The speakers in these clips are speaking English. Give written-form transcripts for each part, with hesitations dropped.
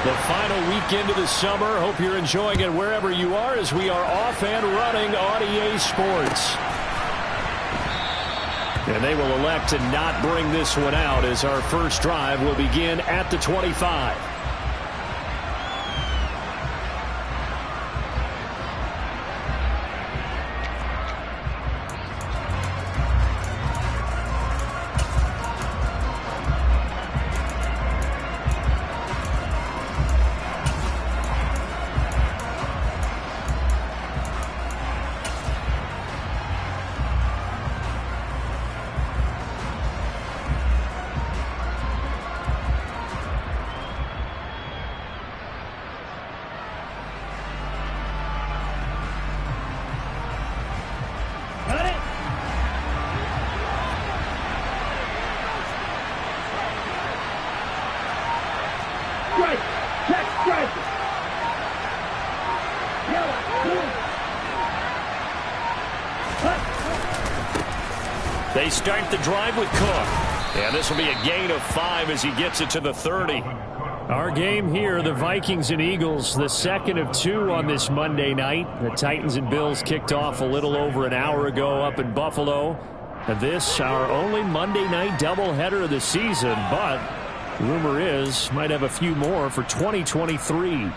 The final weekend of the summer. Hope you're enjoying it wherever you are as we are off and running on EA Sports. And they will elect to not bring this one out as our first drive will begin at the 25. They start the drive with Cook. And this will be a gain of 5 as he gets it to the 30. Our game here, the Vikings and Eagles, the second of 2 on this Monday night. The Titans and Bills kicked off a little over an hour ago up in Buffalo. And this, our only Monday night doubleheader of the season. But rumor is, might have a few more for 2023.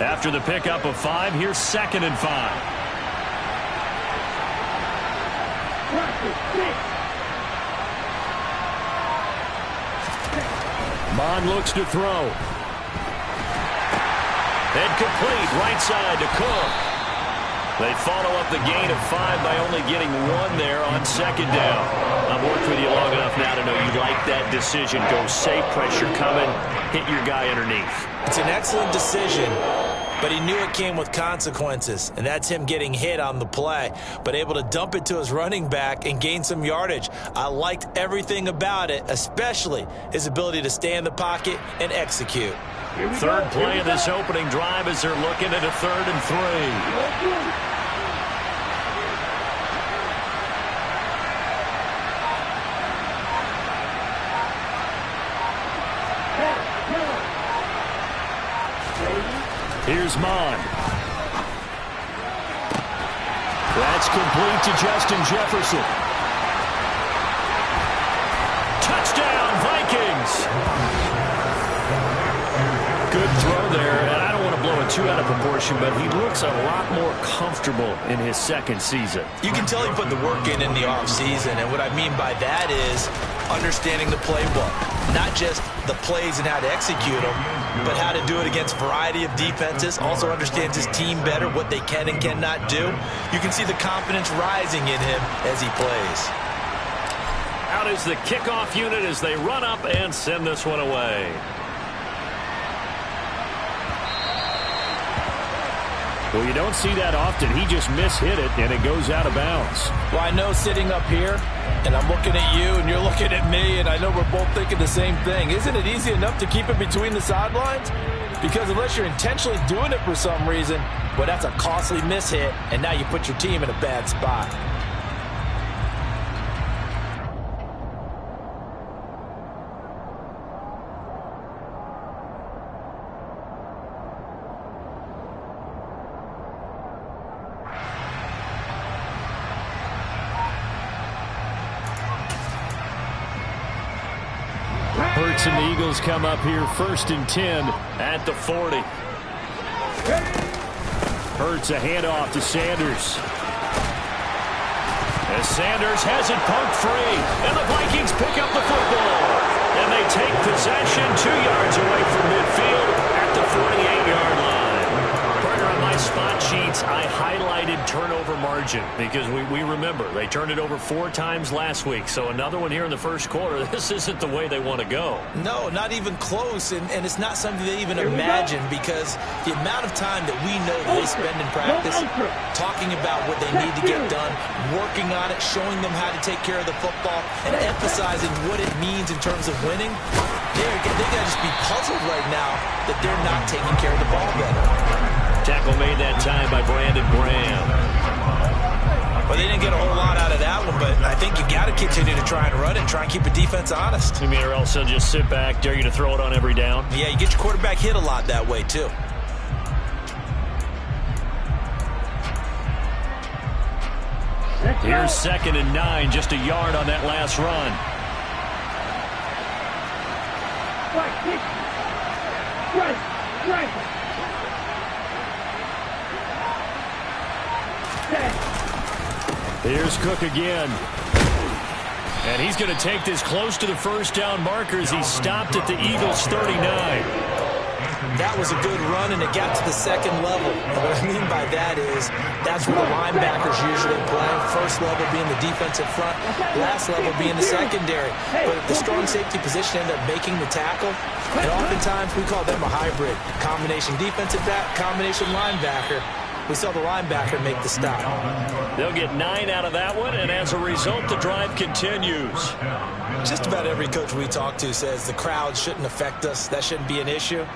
After the pickup of 5, here's 2nd and 5. Mond looks to throw. And complete, right side to Cook. They follow up the gain of 5 by only getting 1 there on 2nd down. I've worked with you long enough now to know you like that decision. Go safe, pressure coming, hit your guy underneath. It's an excellent decision, but he knew it came with consequences, and that's him getting hit on the play, but able to dump it to his running back and gain some yardage. I liked everything about it, especially his ability to stay in the pocket and execute. Third play of this opening drive as they're looking at a 3rd and 3. Here's Mond. That's complete to Justin Jefferson. Touchdown, Vikings! Good throw there, and I don't want to blow it too out of proportion, but he looks a lot more comfortable in his 2nd season. You can tell he put the work in the offseason, and what I mean by that is understanding the playbook. Not just the plays and how to execute them, but how to do it against a variety of defenses. Also understands his team better, what they can and cannot do. You can see the confidence rising in him as he plays. Out is the kickoff unit as they run up and send this one away. Well, you don't see that often. He just mishit it, and it goes out of bounds. Well, I know sitting up here, and I'm looking at you, and you're looking at me, and I know we're both thinking the same thing. Isn't it easy enough to keep it between the sidelines? Because unless you're intentionally doing it for some reason, well, that's a costly mishit, and now you put your team in a bad spot. Hurts and the Eagles come up here 1st and 10 at the 40. Hurts a handoff to Sanders. As Sanders has it pumped free, and the Vikings pick up the football. And they take possession 2 yards away from midfield at the 48-yard line. Partner, on my spot sheets, I highlighted turnover margin because we remember they turned it over 4 times last week. So another one here in the first quarter. This isn't the way they want to go. No, not even close, and it's not something they even imagine because the amount of time that we know they spend in practice talking about what they need to get done, working on it, showing them how to take care of the football, and emphasizing what it means in terms of winning. They got to just be puzzled right now that they're not taking care of the ball better. Tackle made that time by Brandon Graham. Well, they didn't get a whole lot out of that one, but I think you got to continue to try and run it and try and keep the defense honest. You mean, or else they'll just sit back, dare you to throw it on every down? Yeah, you get your quarterback hit a lot that way, too. Here's 2nd and 9, just a yard on that last run. Here's Cook again. And he's going to take this close to the first down marker as he stopped at the Eagles' 39. That was a good run, and it got to the second level. And what I mean by that is that's where the linebackers usually play. First level being the defensive front, last level being the secondary. But the strong safety position ended up making the tackle. And oftentimes we call them a hybrid. Combination defensive back, combination linebacker. We saw the linebacker make the stop. They'll get 9 out of that one, and as a result, the drive continues. Just about every coach we talk to says the crowd shouldn't affect us. That shouldn't be an issue.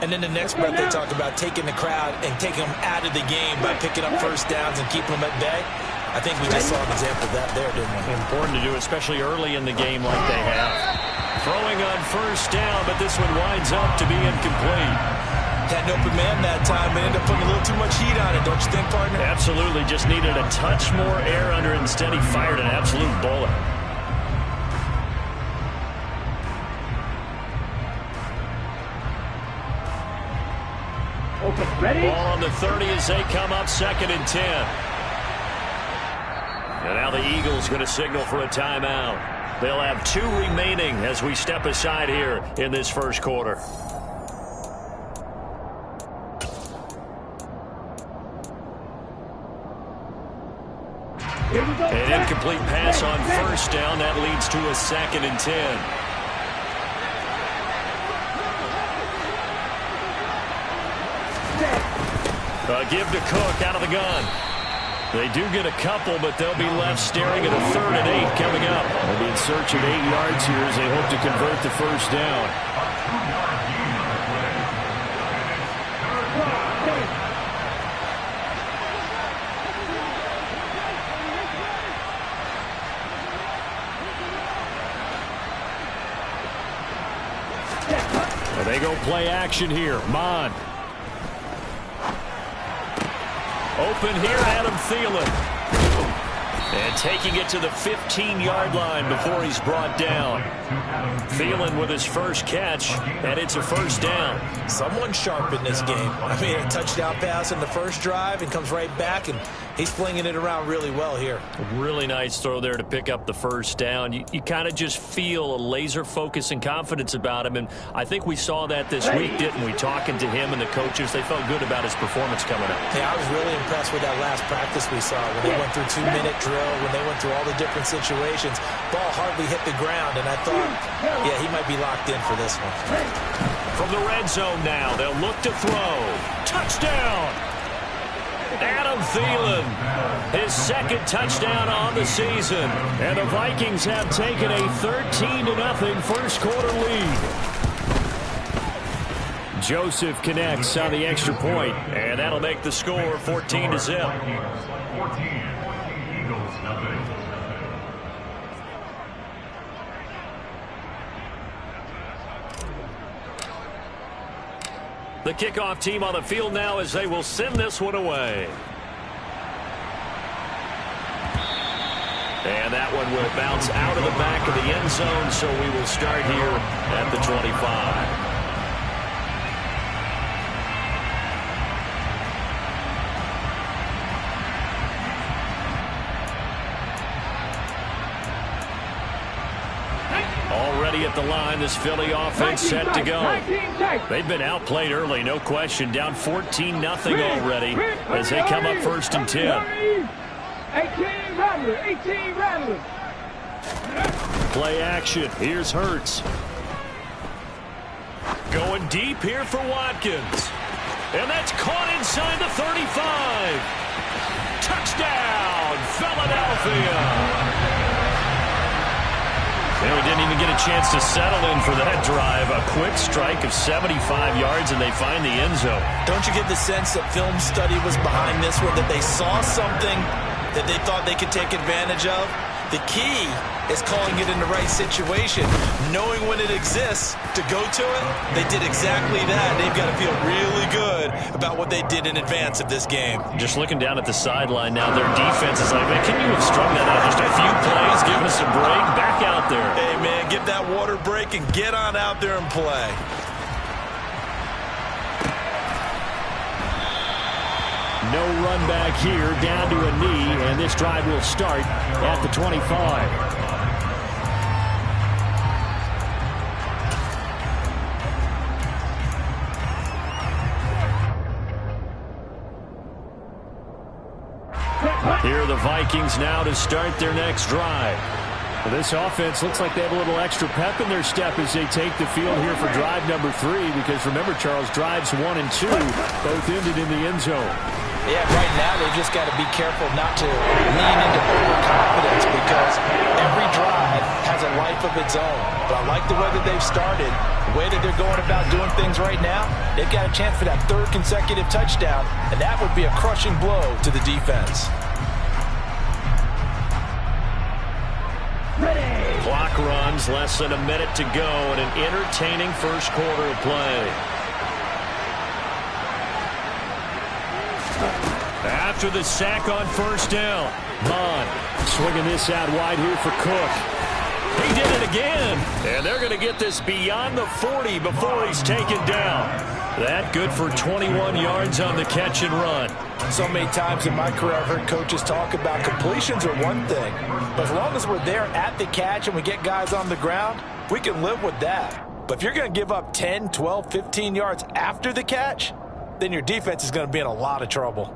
And then the next breath they talk about taking the crowd and taking them out of the game by picking up first downs and keeping them at bay. I think we just saw an example of that there, didn't we? Important to do, especially early in the game like they have. Throwing on first down, but this one winds up to be incomplete. Had an open man that time, but ended up putting a little too much heat on it, don't you think, partner? Absolutely. Just needed a touch more air under it. Instead, he fired an absolute bullet. Okay, ready? Ball on the 30 as they come up 2nd and 10. And now the Eagles going to signal for a timeout. They'll have 2 remaining as we step aside here in this first quarter. An incomplete pass on first down. That leads to a 2nd and 10. Give to Cook out of the gun. They do get a couple, but they'll be left staring at a 3rd and 8 coming up. They'll be in search of 8 yards here as they hope to convert the first down. And they go play action here. Mond. Open here, Adam Thielen. And taking it to the 15-yard line before he's brought down. Thielen with his first catch, and it's a first down. Someone sharp in this game. I mean, a touchdown pass in the first drive and comes right back, and he's flinging it around really well here. A really nice throw there to pick up the first down. You kind of just feel a laser focus and confidence about him, and I think we saw that this week, didn't we? Talking to him and the coaches, they felt good about his performance coming up. Yeah, I was really impressed with that last practice we saw when they went through 2-minute drill, when they went through all the different situations. Ball hardly hit the ground, and I thought, yeah, he might be locked in for this one. From the red zone now, they'll look to throw. Touchdown! Adam Thielen, his 2nd touchdown on the season. And the Vikings have taken a 13-0 first quarter lead. Joseph connects on the extra point, and that'll make the score 14-0. The kickoff team on the field now as they will send this one away. And that one will bounce out of the back of the end zone, so we will start here at the 25. Already at the line, this Philly offense set to go. They've been outplayed early, no question. Down 14-0 already as they come up 1st and 10. 18 Rattler. Play action. Here's Hurts. Going deep here for Watkins. And that's caught inside the 35. Touchdown, Philadelphia. And we didn't even get a chance to settle in for that drive. A quick strike of 75 yards, and they find the end zone. Don't you get the sense that film study was behind this one, that they saw something that they thought they could take advantage of? The key is calling it in the right situation, knowing when it exists to go to it. They did exactly that. They've got to feel really good about what they did in advance of this game. Just looking down at the sideline now, their defense is like, man, can you have strung that out just a few plays, give us a break, back out there. Hey, man, give that water break and get on out there and play. No run back here, down to a knee, and this drive will start at the 25. Here are the Vikings now to start their next drive. Well, this offense looks like they have a little extra pep in their step as they take the field here for drive number 3, because remember, Charles, drives 1 and 2 both ended in the end zone. Yeah, right now they've just got to be careful not to lean into overconfidence, because every drive has a life of its own. But I like the way that they've started, the way that they're going about doing things right now. They've got a chance for that 3rd consecutive touchdown, and that would be a crushing blow to the defense. Clock runs, less than a minute to go, and an entertaining first quarter of play. After the sack on first down, Mond swinging this out wide here for Cook. He did it again, and they're going to get this beyond the 40 before he's taken down. That good for 21 yards on the catch and run. So many times in my career I've heard coaches talk about completions are one thing, but as long as we're there at the catch and we get guys on the ground, we can live with that. But if you're going to give up 10, 12, 15 yards after the catch, then your defense is going to be in a lot of trouble.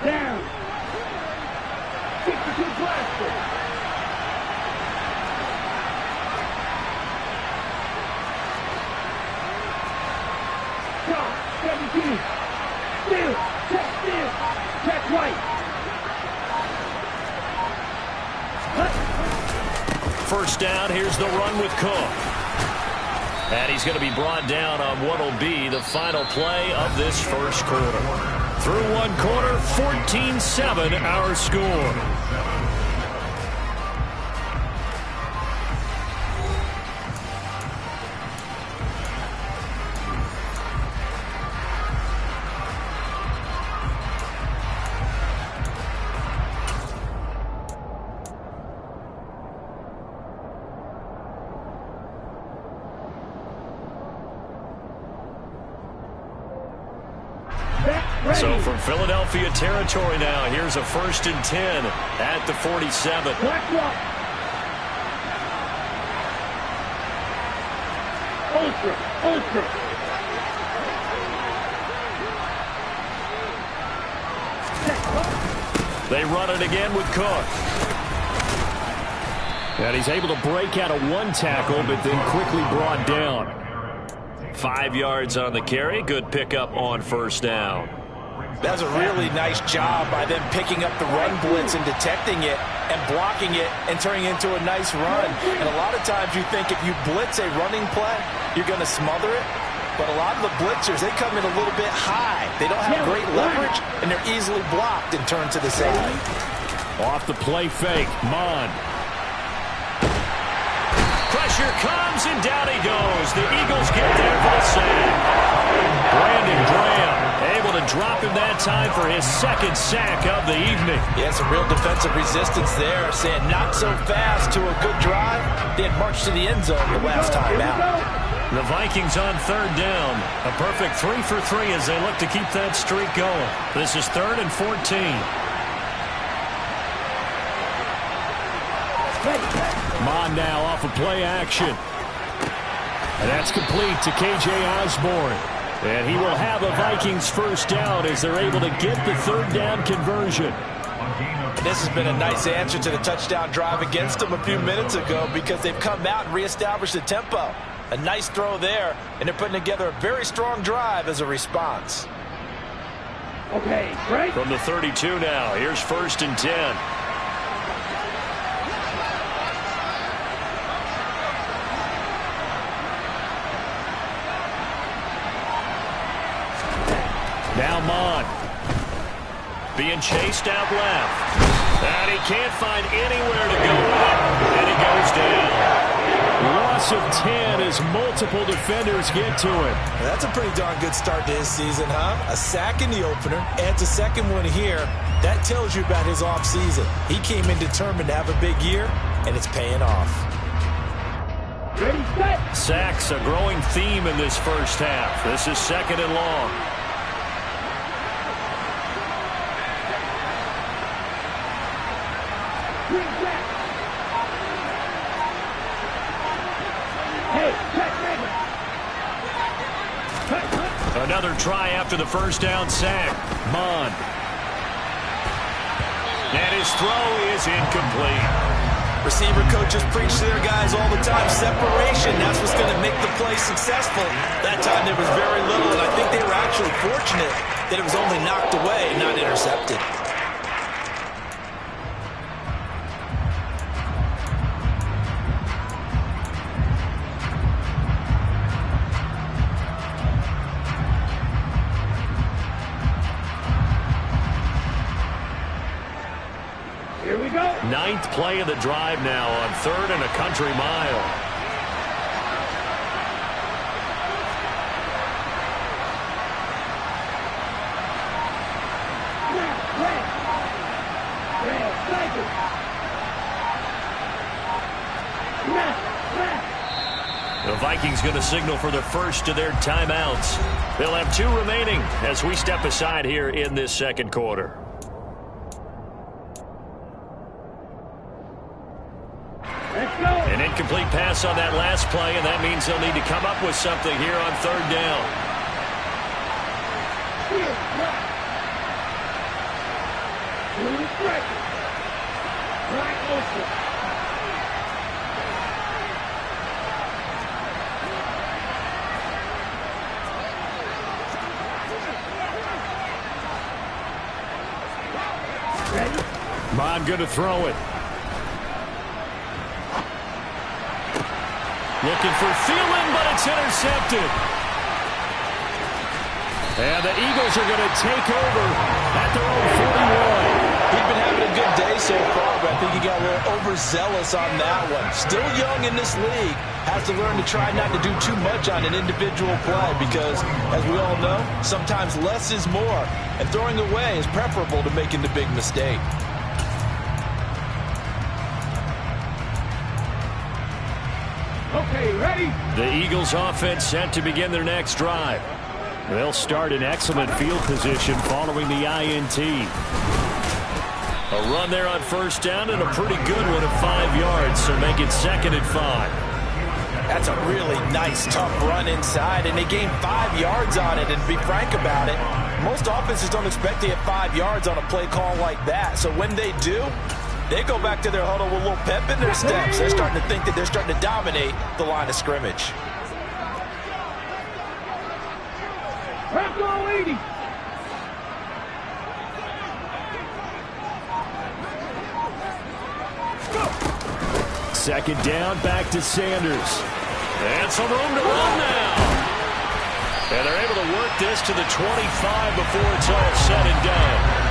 Down. 62 Glasgow. Top 17. Still. Check still. Check right. First down, here's the run with Cook. And he's going to be brought down on what will be the final play of this first quarter. Through one quarter, 14-7 our score. So from Philadelphia territory now, here's a 1st and 10 at the 47. Ultra. They run it again with Cook. And he's able to break out of one tackle, but then quickly brought down. 5 yards on the carry. Good pickup on first down. That's a really nice job by them picking up the run blitz and detecting it and blocking it and turning it into a nice run. And a lot of times you think if you blitz a running play, you're going to smother it. But a lot of the blitzers, they come in a little bit high. They don't have great leverage, and they're easily blocked and turned to the side. Off the play fake, Mond. Pressure comes, and down he goes. The Eagles get there for the save. Brandon Graham able to drop him that time for his 2nd sack of the evening. Yeah, some real defensive resistance there, saying not so fast to a good drive. They had marched to the end zone the last time out. The Vikings on 3rd down. A perfect 3 for 3 as they look to keep that streak going. This is 3rd and 14. Mond now off of play action. And that's complete to K.J. Osborne. And he will have a Vikings 1st down as they're able to get the 3rd down conversion. This has been a nice answer to the touchdown drive against them a few minutes ago, because they've come out and reestablished the tempo. A nice throw there, and they're putting together a very strong drive as a response. Okay, right. From the 32 now, here's 1st and 10. Now Mon. Being chased out left. And he can't find anywhere to go with it. And he goes down. Loss of 10 as multiple defenders get to him. That's a pretty darn good start to his season, huh? A sack in the opener, adds a second one here. That tells you about his offseason. He came in determined to have a big year, and it's paying off. Ready, set. Sacks a growing theme in this first half. This is 2nd and long. Another try after the first down sack. Mon. And his throw is incomplete. Receiver coaches preach to their guys all the time. Separation, that's what's going to make the play successful. That time there was very little, and I think they were actually fortunate that it was only knocked away, not intercepted. Here we go. 9th play of the drive now on 3rd and a country mile. The Vikings going to signal for the first of their timeouts. They'll have 2 remaining as we step aside here in this 2nd quarter. An incomplete pass on that last play, and that means they'll need to come up with something here on 3rd down. Mon going to throw it. Looking for Thielen, but it's intercepted. And the Eagles are going to take over at their own 41. He's been having a good day so far, but I think he got a little overzealous on that one. Still young in this league. Has to learn to try not to do too much on an individual play because, as we all know, sometimes less is more. And throwing away is preferable to making the big mistake. Okay, ready? The Eagles offense set to begin their next drive. They'll start in excellent field position following the INT. A run there on 1st down and a pretty good one of 5 yards, so make it 2nd and 5. That's a really nice, tough run inside, and they gained 5 yards on it. And to be frank about it, most offenses don't expect to get 5 yards on a play call like that. So when they do, they go back to their huddle with a little pep in their steps. They're starting to think that they're starting to dominate the line of scrimmage. Bronco 80. Second down, back to Sanders. And some room to run now. And they're able to work this to the 25 before it's all said and done.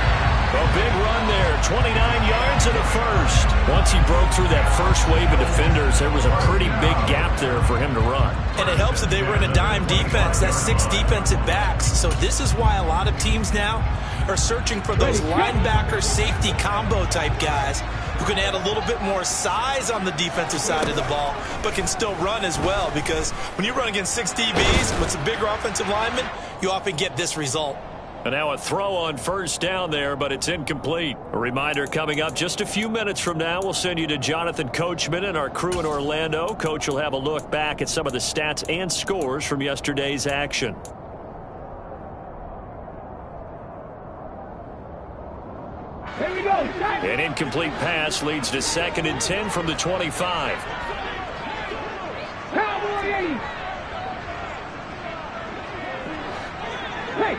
A big run there, 29 yards and a first. Once he broke through that first wave of defenders, there was a pretty big gap there for him to run. And it helps that they were in a dime defense. That's 6 defensive backs. So this is why a lot of teams now are searching for those linebacker safety combo type guys who can add a little bit more size on the defensive side of the ball, but can still run as well, because when you run against 6 DBs with some bigger offensive linemen, you often get this result. And now a throw on 1st down there, but it's incomplete. A reminder coming up just a few minutes from now, we'll send you to Jonathan Coachman and our crew in Orlando. Coach will have a look back at some of the stats and scores from yesterday's action. Here we go. An incomplete pass leads to 2nd and 10 from the 25. Cowboy 80. Hey.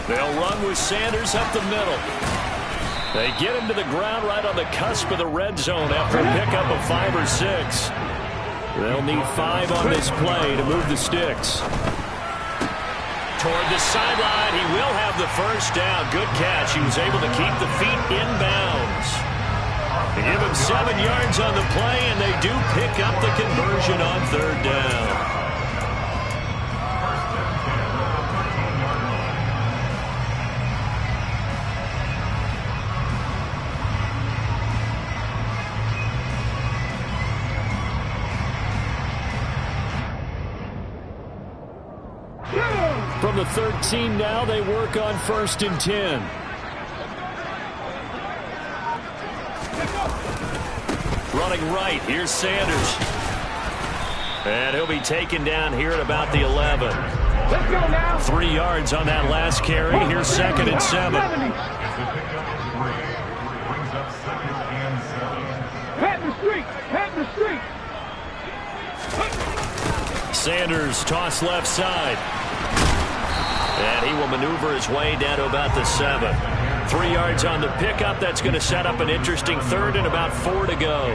They'll run with Sanders up the middle. They get him to the ground right on the cusp of the red zone after a pickup of 5 or 6. They'll need 5 on this play to move the sticks. toward the sideline. He will have the first down. Good catch. He was able to keep the feet in bounds. They give him 7 yards on the play, and they do pick up the conversion on 3rd down. From the 13 now, they work on 1st and 10. Running right, here's Sanders. And he'll be taken down here at about the 11. Let's go now. 3 yards on that last carry. Here's 2nd and 7. Pat the street. Pat the street. Sanders toss left side. And he will maneuver his way down to about the 7. 3 yards on the pickup. That's going to set up an interesting 3rd and about 4 to go.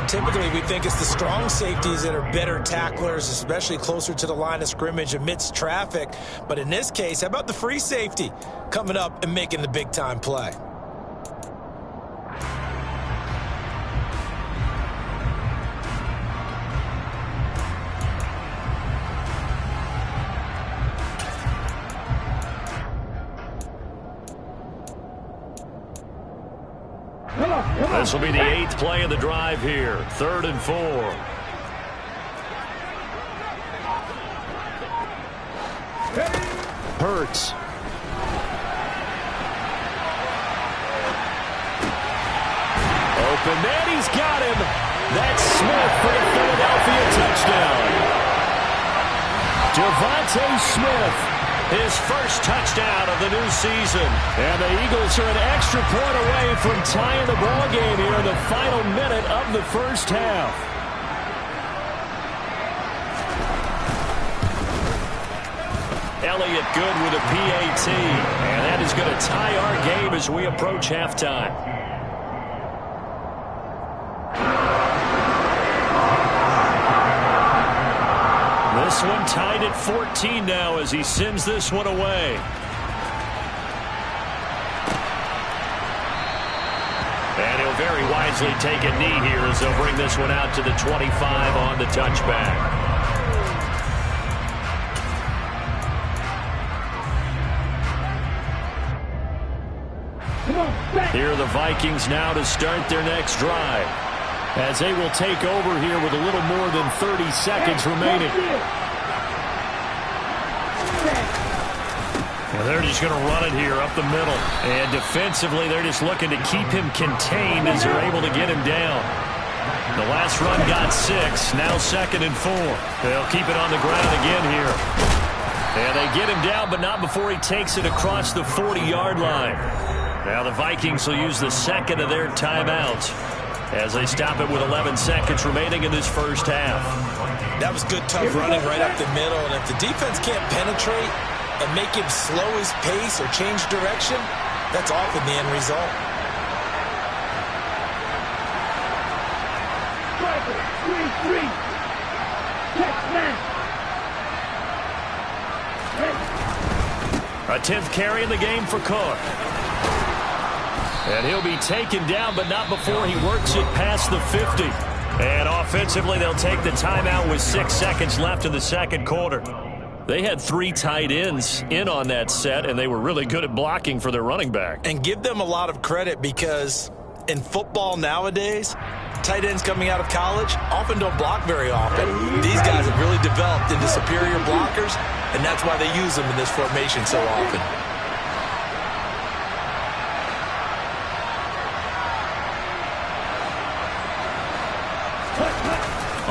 Typically, we think it's the strong safeties that are better tacklers, especially closer to the line of scrimmage amidst traffic. But in this case, how about the free safety coming up and making the big-time play? This will be the 8th play of the drive here. 3rd and 4. Hurts. Open man, he's got him. That's Smith for the Philadelphia touchdown. Devontae Smith. His first touchdown of the new season. And the Eagles are an extra point away from tying the ball game here in the final minute of the first half. Elliott good with a PAT. And that is going to tie our game as we approach halftime. This one tied at 14 now as he sends this one away. And he'll very wisely take a knee here as they'll bring this one out to the 25 on the touchback. Here are the Vikings now to start their next drive, as they will take over here with a little more than 30 seconds remaining. And they're just going to run it here up the middle. And defensively, they're just looking to keep him contained as they're able to get him down. The last run got 6. Now 2nd and 4. They'll keep it on the ground again here. And they get him down, but not before he takes it across the 40-yard line. Now the Vikings will use the 2nd of their timeouts as they stop it with 11 seconds remaining in this first half. That was good, tough running right up the middle. And if the defense can't penetrate and make him slow his pace or change direction, that's often the end result. A 10th carry in the game for Cook. And he'll be taken down, but not before he works it past the 50. And offensively, they'll take the timeout with 6 seconds left in the second quarter. They had 3 tight ends in on that set, and they were really good at blocking for their running back. And give them a lot of credit, because in football nowadays, tight ends coming out of college often don't block very often. These guys have really developed into superior blockers, and that's why they use them in this formation so often.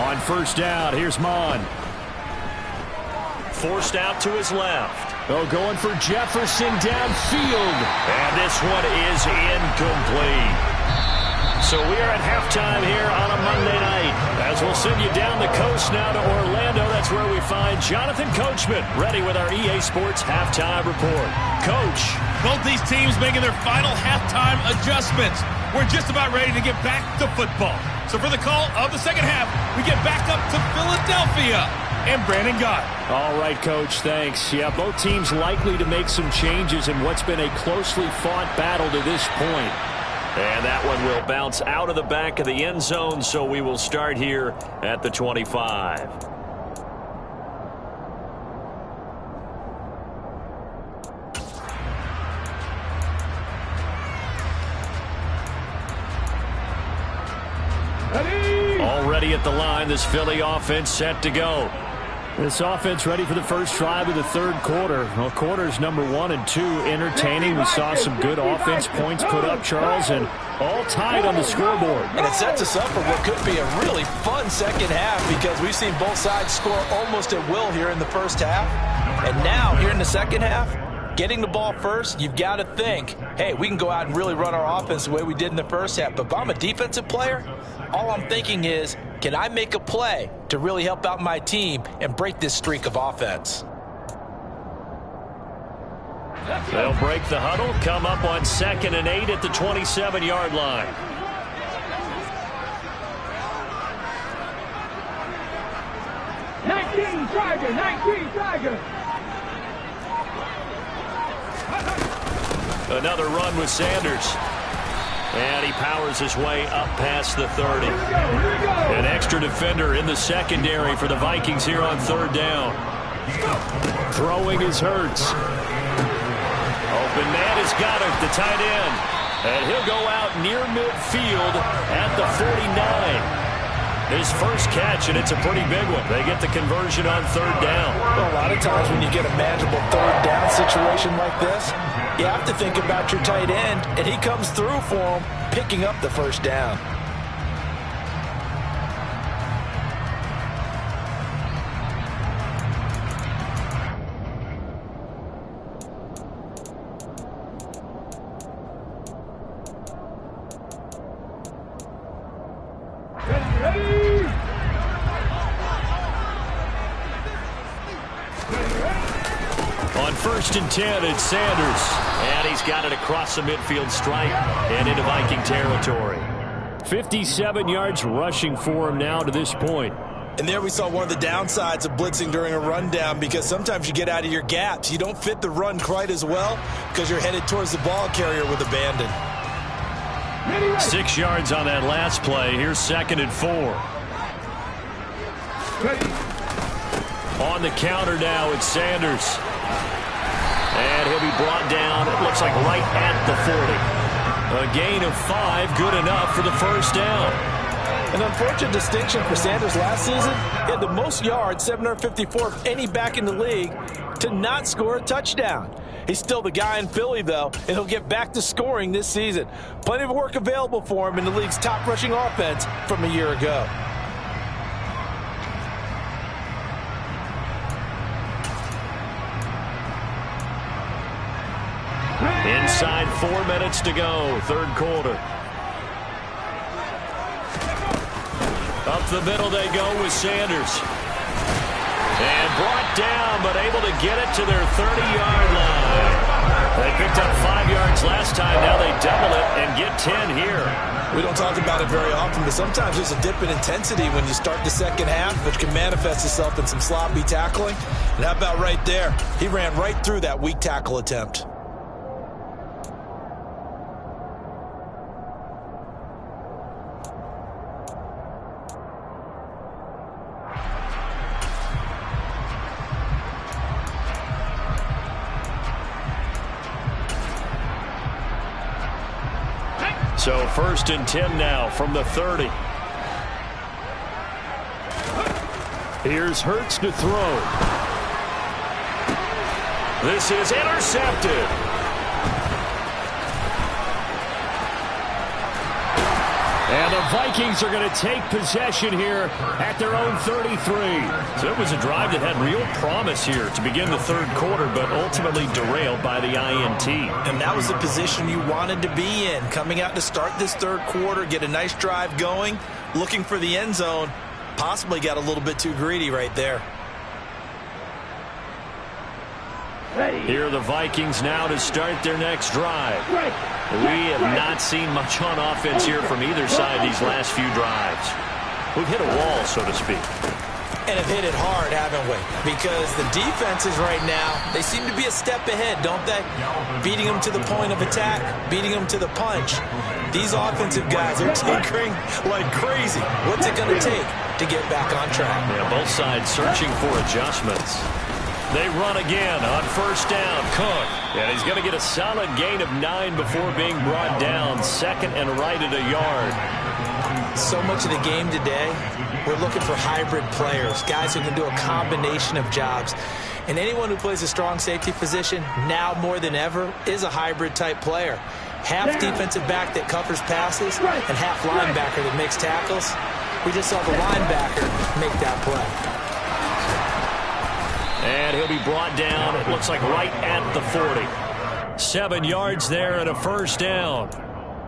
On first down, here's Mon. Forced out to his left. Oh, going for Jefferson downfield. And this one is incomplete. So we are at halftime here on a Monday night. As we'll send you down the coast now to Orlando, that's where we find Jonathan Coachman, ready with our EA Sports Halftime Report. Coach. Both these teams making their final halftime adjustments. We're just about ready to get back to football. So for the call of the second half, we get back up to Philadelphia. and Brandon Gott. All right, Coach, thanks. Yeah, both teams likely to make some changes in what's been a closely fought battle to this point. And that one will bounce out of the back of the end zone, so we will start here at the 25. Already at the line, this Philly offense set to go. This offense ready for the first drive of the third quarter. Well, quarters number 1 and 2 entertaining. We saw some good offense points put up, Charles, and all tied on the scoreboard. And it sets us up for what could be a really fun second half because we've seen both sides score almost at will here in the first half. And now, here in the second half, getting the ball first, you've got to think, hey, we can go out and really run our offense the way we did in the first half. But if I'm a defensive player, all I'm thinking is, can I make a play to really help out my team and break this streak of offense? They'll break the huddle, come up on 2nd and 8 at the 27-yard line. Nineteen Tiger. Another run with Sanders. And he powers his way up past the 30. An extra defender in the secondary for the Vikings here on 3rd down. Throwing is Hurts. Open man has got it, the tight end. And he'll go out near midfield at the 49. His first catch, and it's a pretty big one. They get the conversion on 3rd down. Well, a lot of times when you get a manageable 3rd down situation like this, you have to think about your tight end, and he comes through for him, picking up the first down. On 1st and 10, it's Sanders. And he's got it across the midfield stripe and into Viking territory. 57 yards rushing for him now to this point. And there we saw one of the downsides of blitzing during a rundown because sometimes you get out of your gaps. You don't fit the run quite as well because you're headed towards the ball carrier with abandon. 6 yards on that last play. Here's 2nd and 4. On the counter now, it's Sanders. And he'll be brought down, it looks like right at the 40. A gain of 5, good enough for the first down. An unfortunate distinction for Sanders last season. He had the most yards, 754 of any back in the league, to not score a touchdown. He's still the guy in Philly, though, and he'll get back to scoring this season. Plenty of work available for him in the league's top rushing offense from a year ago. Inside 4 minutes to go, 3rd quarter. Up the middle they go with Sanders. And brought down, but able to get it to their 30-yard line. They picked up 5 yards last time. Now they double it and get 10 here. We don't talk about it very often, but sometimes there's a dip in intensity when you start the second half, which can manifest itself in some sloppy tackling. And how about right there? He ran right through that weak tackle attempt. So 1st and 10 now from the 30. Here's Hurts to throw. This is intercepted. And the Vikings are going to take possession here at their own 33. So it was a drive that had real promise here to begin the 3rd quarter, but ultimately derailed by the INT. And that was the position you wanted to be in. Coming out to start this 3rd quarter, get a nice drive going, looking for the end zone. Possibly got a little bit too greedy right there. Here are the Vikings now to start their next drive. We have not seen much on offense here from either side these last few drives. We've hit a wall, so to speak. And have hit it hard, haven't we? Because the defenses right now, they seem to be a step ahead, don't they? Beating them to the point of attack, beating them to the punch. These offensive guys are tinkering like crazy. What's it going to take to get back on track? Yeah, both sides searching for adjustments. They run again on first down. Cook. And he's going to get a solid gain of 9 before being brought down. Second and right at a yard. So much of the game today, we're looking for hybrid players, guys who can do a combination of jobs. And anyone who plays a strong safety position, now more than ever, is a hybrid type player. Half defensive back that covers passes and half linebacker that makes tackles. We just saw the linebacker make that play. And he'll be brought down, it looks like right at the 40. 7 yards there and a first down.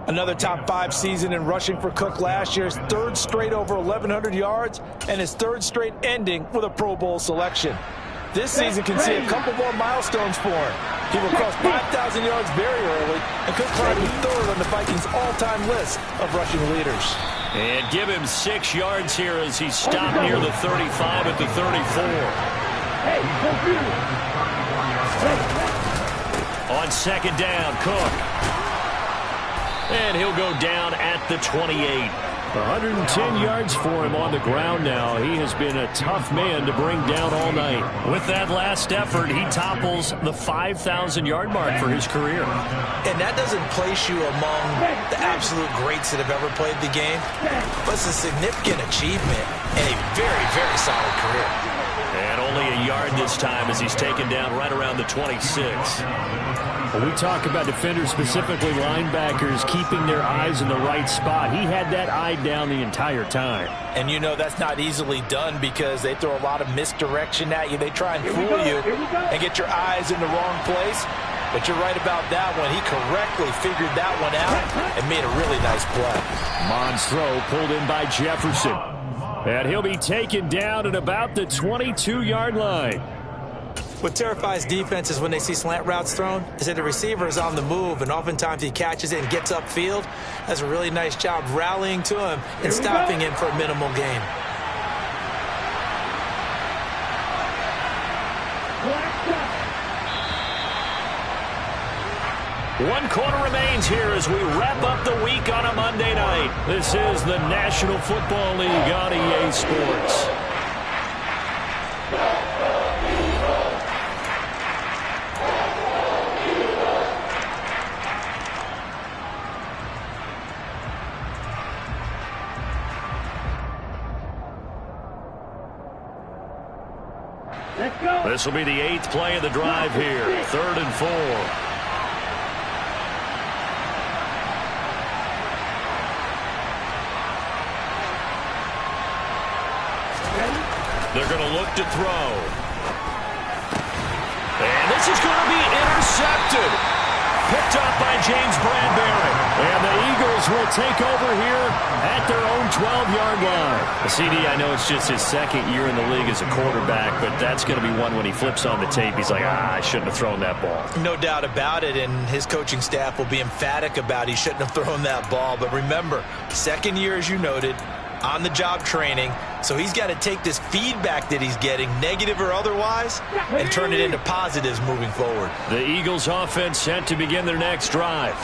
Another top 5 season in rushing for Cook last year. His 3rd straight over 1,100 yards and his 3rd straight ending with a Pro Bowl selection. This season can see a couple more milestones for him. He will cross 5,000 yards very early and could climb to 3rd on the Vikings' all-time list of rushing leaders. And give him 6 yards here as he stopped near the 35 at the 34. On second down, Cook. And he'll go down at the 28. 110 yards for him on the ground now. He has been a tough man to bring down all night. With that last effort, he topples the 5,000-yard mark for his career. And that doesn't place you among the absolute greats that have ever played the game, but it's a significant achievement and a very, very solid career. And only a yard this time as he's taken down right around the 26. When we talk about defenders, specifically linebackers, keeping their eyes in the right spot, he had that eye down the entire time. And you know that's not easily done because they throw a lot of misdirection at you. They try and fool you and get your eyes in the wrong place. But you're right about that one. He correctly figured that one out and made a really nice play. Mond's throw pulled in by Jefferson. And he'll be taken down at about the 22-yard line. What terrifies defenses when they see slant routes thrown is that the receiver is on the move, and oftentimes he catches it and gets upfield. Does a really nice job rallying to him and stopping him for a minimal gain. One quarter remains here as we wrap up the week on a Monday night. This is the National Football League on EA Sports. This will be the 8th play of the drive here. 3rd and 4. They're going to look to throw. And this is going to be intercepted. Picked up by James Bradbury. And the Eagles will take over here at their own 12-yard line. CD, I know it's just his 2nd year in the league as a quarterback, but that's going to be one when he flips on the tape. He's like, I shouldn't have thrown that ball. No doubt about it, and his coaching staff will be emphatic about he shouldn't have thrown that ball. But remember, 2nd year, as you noted, on-the-job training, so he's got to take this feedback that he's getting, negative or otherwise, and turn it into positives moving forward. The Eagles offense set to begin their next drive.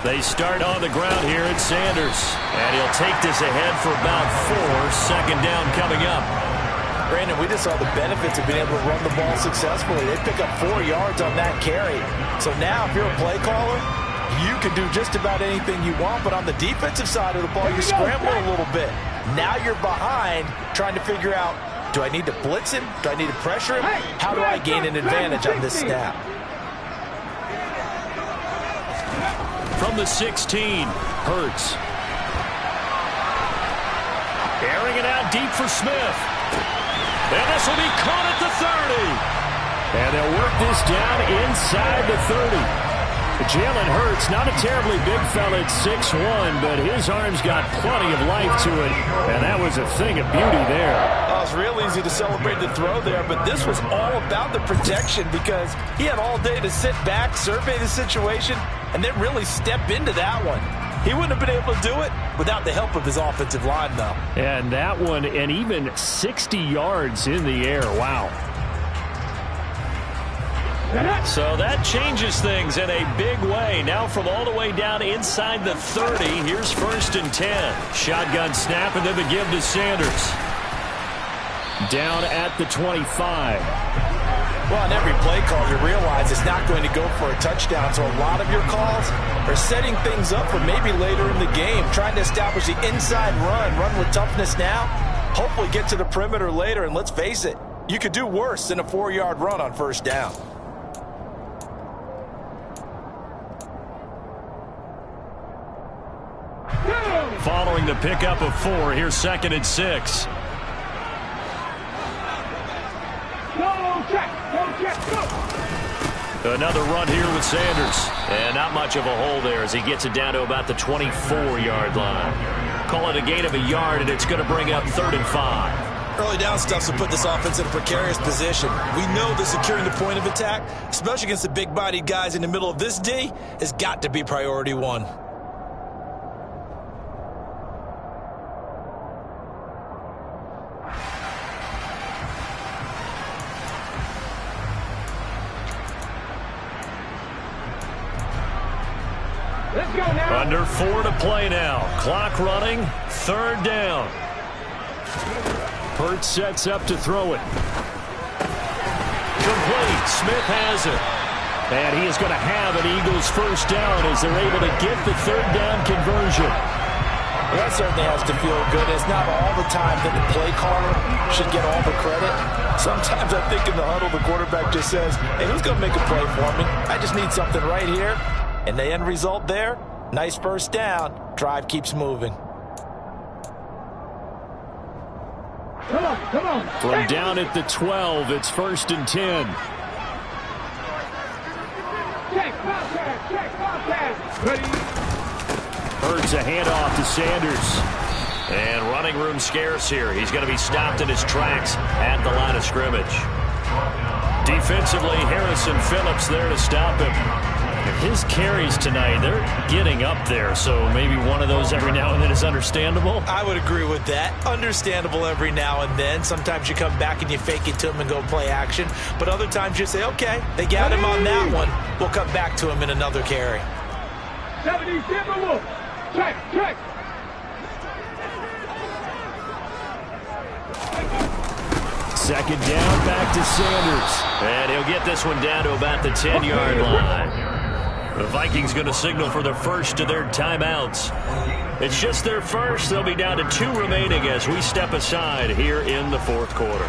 They start on the ground here at Sanders, and he'll take this ahead for about 4. 2nd down coming up. Brandon, we just saw the benefits of being able to run the ball successfully. They pick up 4 yards on that carry. So now if you're a play caller, you can do just about anything you want, but on the defensive side of the ball, you're scrambling a little bit. Now you're behind trying to figure out, do I need to blitz him? Do I need to pressure him? How do I gain an advantage on this snap? From the 16, Hurts. Airing it out deep for Smith. And this will be caught at the 30. And they'll work this down inside the 30. Jalen Hurts, not a terribly big fella at 6'1", but his arms got plenty of life to it, and that was a thing of beauty there. Oh, it's real easy to celebrate the throw there, but this was all about the protection because he had all day to sit back, survey the situation, and then really step into that one. He wouldn't have been able to do it without the help of his offensive line, though. And that one, and even 60 yards in the air. Wow. So that changes things in a big way. Now from all the way down inside the 30, here's 1st and 10. Shotgun snap, and then the give to Sanders. Down at the 25. Well, on every play call, you realize it's not going to go for a touchdown. So a lot of your calls are setting things up for maybe later in the game, trying to establish the inside run with toughness now, hopefully get to the perimeter later. And let's face it, you could do worse than a 4-yard run on 1st down. Following the pickup of 4, here's 2nd and 6. Another run here with Sanders. And not much of a hole there as he gets it down to about the 24-yard line. Call it a gain of a yard, and it's going to bring up 3rd and 5. Early down stuff to put this offense in a precarious position. We know that securing the point of attack, especially against the big-bodied guys in the middle of this D, has got to be priority 1. Under 4 to play now. Clock running. 3rd down. Hurts sets up to throw it. Complete. Smith has it. And he is going to have an Eagles 1st down as they're able to get the 3rd down conversion. Well, that certainly has to feel good. It's not all the time that the play caller should get all the credit. Sometimes I think in the huddle, the quarterback just says, hey, who's going to make a play for me? I just need something right here. And the end result there, nice 1st down. Drive keeps moving. Come on. From down at the 12, it's 1st and 10. Check pass. Ready. Hurts a handoff to Sanders. And running room scarce here. He's going to be stopped in his tracks at the line of scrimmage. Defensively, Harrison Phillips there to stop him. His carries tonight, they're getting up there, so maybe one of those every now and then is understandable. I would agree with that. Understandable every now and then. Sometimes you come back and you fake it to him and go play action. But other times you say, okay, they got him on that one. We'll come back to him in another carry. 77 check. 2nd down, back to Sanders. And he'll get this one down to about the 10-yard line. The Vikings going to signal for the first of their timeouts. It's just their first. They'll be down to 2 remaining as we step aside here in the 4th quarter.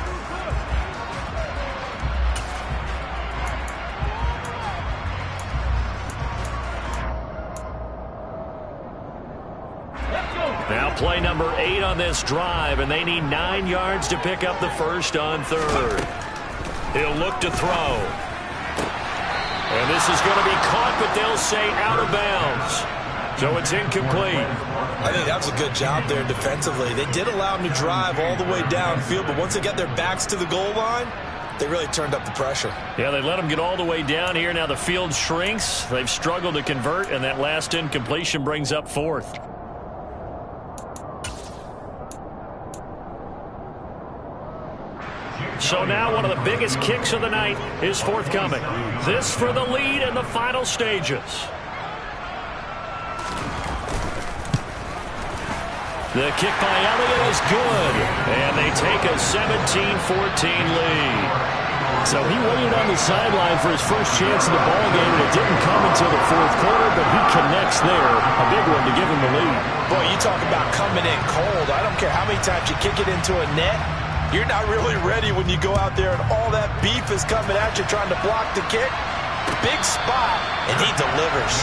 Now play number 8 on this drive, and they need 9 yards to pick up the first on 3rd. He'll look to throw. And this is going to be caught, but they'll say out of bounds. So it's incomplete. I think that was a good job there defensively. They did allow him to drive all the way downfield, but once they got their backs to the goal line, they really turned up the pressure. Yeah, they let him get all the way down here. Now the field shrinks. They've struggled to convert, and that last incompletion brings up 4th. So now one of the biggest kicks of the night is forthcoming. This for the lead in the final stages. The kick by Elliott is good. And they take a 17-14 lead. So he waited on the sideline for his first chance in the ballgame, and it didn't come until the 4th quarter, but he connects there. A big one to give him the lead. Boy, you talk about coming in cold. I don't care how many times you kick it into a net. You're not really ready when you go out there and all that beef is coming at you trying to block the kick. Big spot, and he delivers.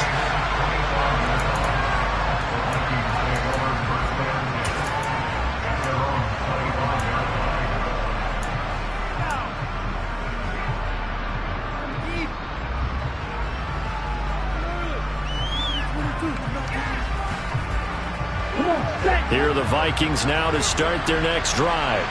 Here are the Vikings now to start their next drive.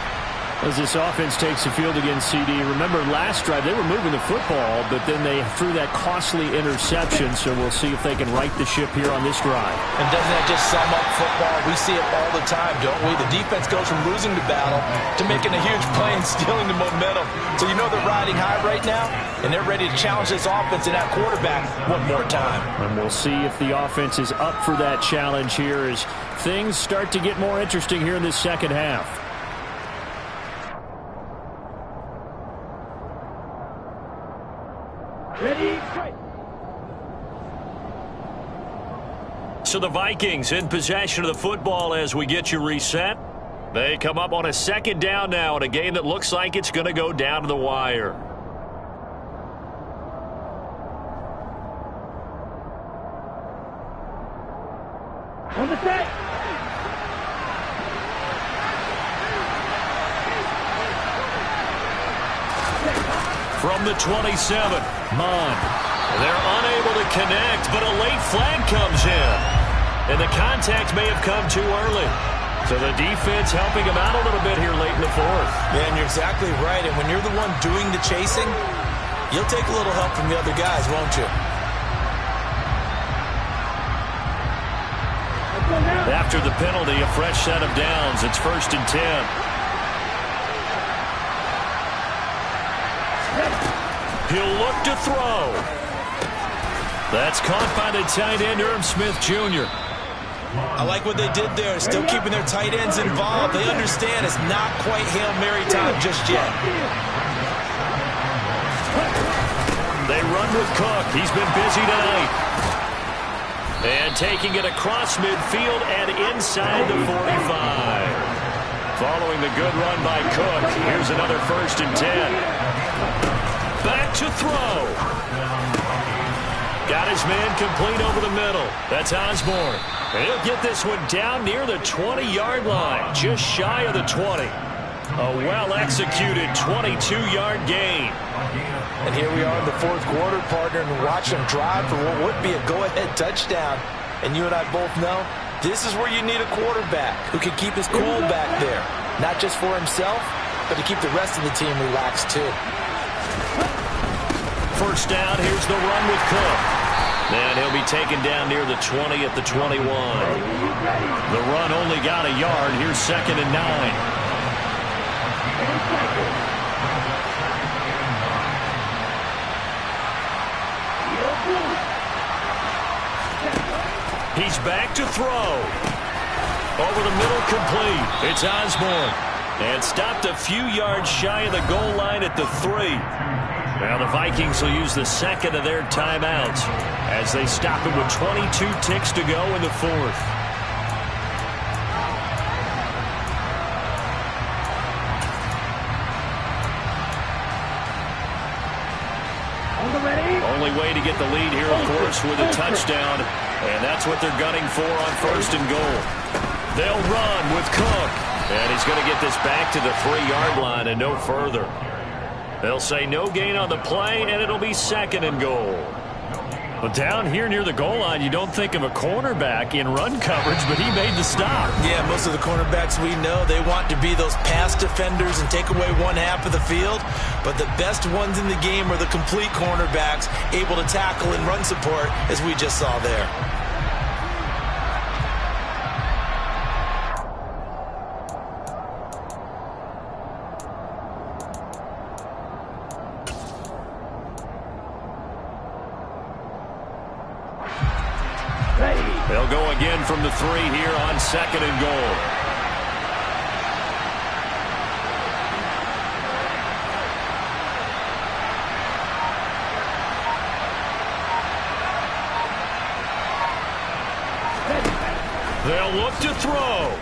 As this offense takes the field against CD, remember last drive they were moving the football, but then they threw that costly interception, so we'll see if they can right the ship here on this drive. And doesn't that just sum up football? We see it all the time, don't we? The defense goes from losing the battle to making a huge play and stealing the momentum. So you know they're riding high right now, and they're ready to challenge this offense and that quarterback one more time. And we'll see if the offense is up for that challenge here as things start to get more interesting here in this second half. Ready, fight. So the Vikings in possession of the football as we get you reset. They come up on a second down now in a game that looks like it's going to go down to the wire. On the set. From the 27, Mond. They're unable to connect, but a late flag comes in. And the contact may have come too early. So the defense helping him out a little bit here late in the fourth. Yeah, and you're exactly right. And when you're the one doing the chasing, you'll take a little help from the other guys, won't you? After the penalty, a fresh set of downs. It's 1st and 10. He'll look to throw. That's caught by the tight end, Irv Smith Jr. I like what they did there, still keeping their tight ends involved. They understand it's not quite Hail Mary time just yet. They run with Cook. He's been busy tonight. And taking it across midfield and inside the 45. Following the good run by Cook, here's another 1st and 10. Back to throw. Got his man complete over the middle. That's Osborne. And he'll get this one down near the 20-yard line, just shy of the 20. A well-executed 22-yard gain. And here we are in the fourth quarter, partner, and watch them drive for what would be a go-ahead touchdown. And you and I both know this is where you need a quarterback who can keep his cool back there. Not just for himself, but to keep the rest of the team relaxed too. First down, here's the run with Cook. And he'll be taken down near the 20 at the 21. The run only got a yard. Here's 2nd and 9. He's back to throw. Over the middle, complete. It's Osborne. And stopped a few yards shy of the goal line at the 3. Now the Vikings will use the second of their timeouts as they stop it with 22 ticks to go in the fourth. Only way to get the lead here, of course, with a touchdown. And that's what they're gunning for on 1st and goal. They'll run with Cook. And he's going to get this back to the 3-yard line and no further. They'll say no gain on the play, and it'll be 2nd and goal. But down here near the goal line, you don't think of a cornerback in run coverage, but he made the stop. Yeah, most of the cornerbacks we know, they want to be those pass defenders and take away one half of the field. But the best ones in the game are the complete cornerbacks, able to tackle and run support, as we just saw there. They'll go again from the 3 here on 2nd and goal. They'll look to throw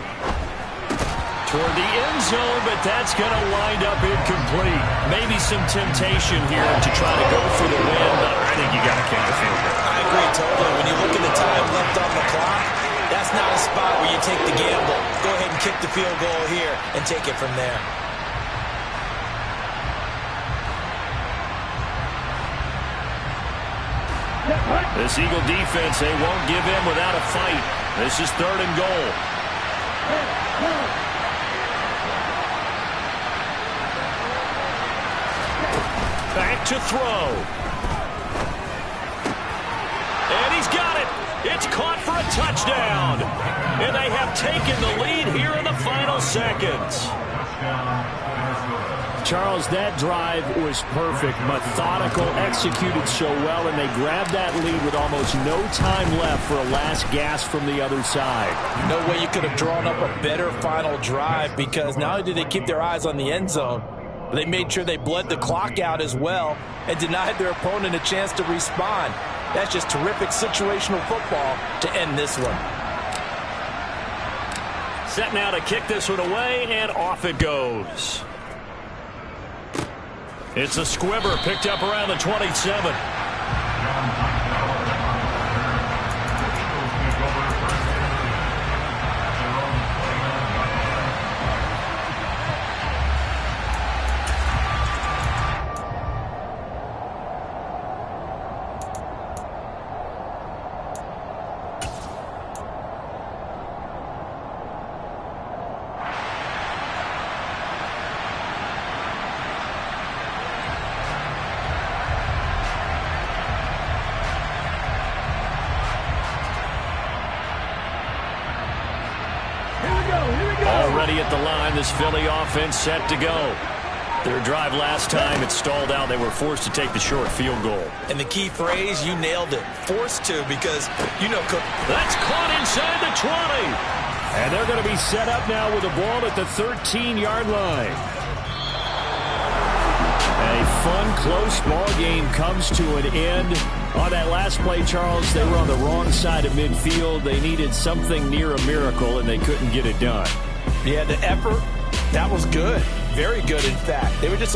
toward the end zone, but that's going to wind up incomplete. Maybe some temptation here to try to go for the win, but I think you got to kick the field goal. I agree totally. When you look at the time left on the clock, that's not a spot where you take the gamble. Go ahead and kick the field goal here and take it from there. This Eagle defense, they won't give in without a fight. This is 3rd and goal. Back to throw. And he's got it. It's caught for a touchdown. And they have taken the lead here in the final seconds. Charles, that drive was perfect, methodical, executed so well, and they grabbed that lead with almost no time left for a last gasp from the other side. No way you could have drawn up a better final drive, because not only did they keep their eyes on the end zone, but they made sure they bled the clock out as well and denied their opponent a chance to respond. That's just terrific situational football to end this one. Set now to kick this one away, and off it goes. It's a squibber picked up around the 27. Already at the line, this Philly offense set to go. Their drive last time, it stalled out. They were forced to take the short field goal. And the key phrase, you nailed it. Forced to, because, you know, Cook. That's caught inside the 20. And they're going to be set up now with the ball at the 13-yard line. A fun, close ball game comes to an end. On that last play, Charles, they were on the wrong side of midfield. They needed something near a miracle, and they couldn't get it done. Yeah, the effort, that was good. Very good, in fact. They were just...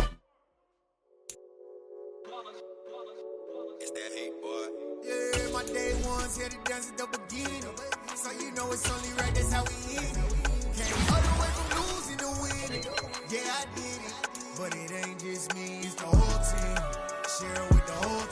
It's that hate, boy. Yeah, my day ones here to dance at the beginning. So you know it's only right, that's how we eat. Came all the way from losing to winning. Yeah, I did it. But it ain't just me, it's the whole team. Share it with the whole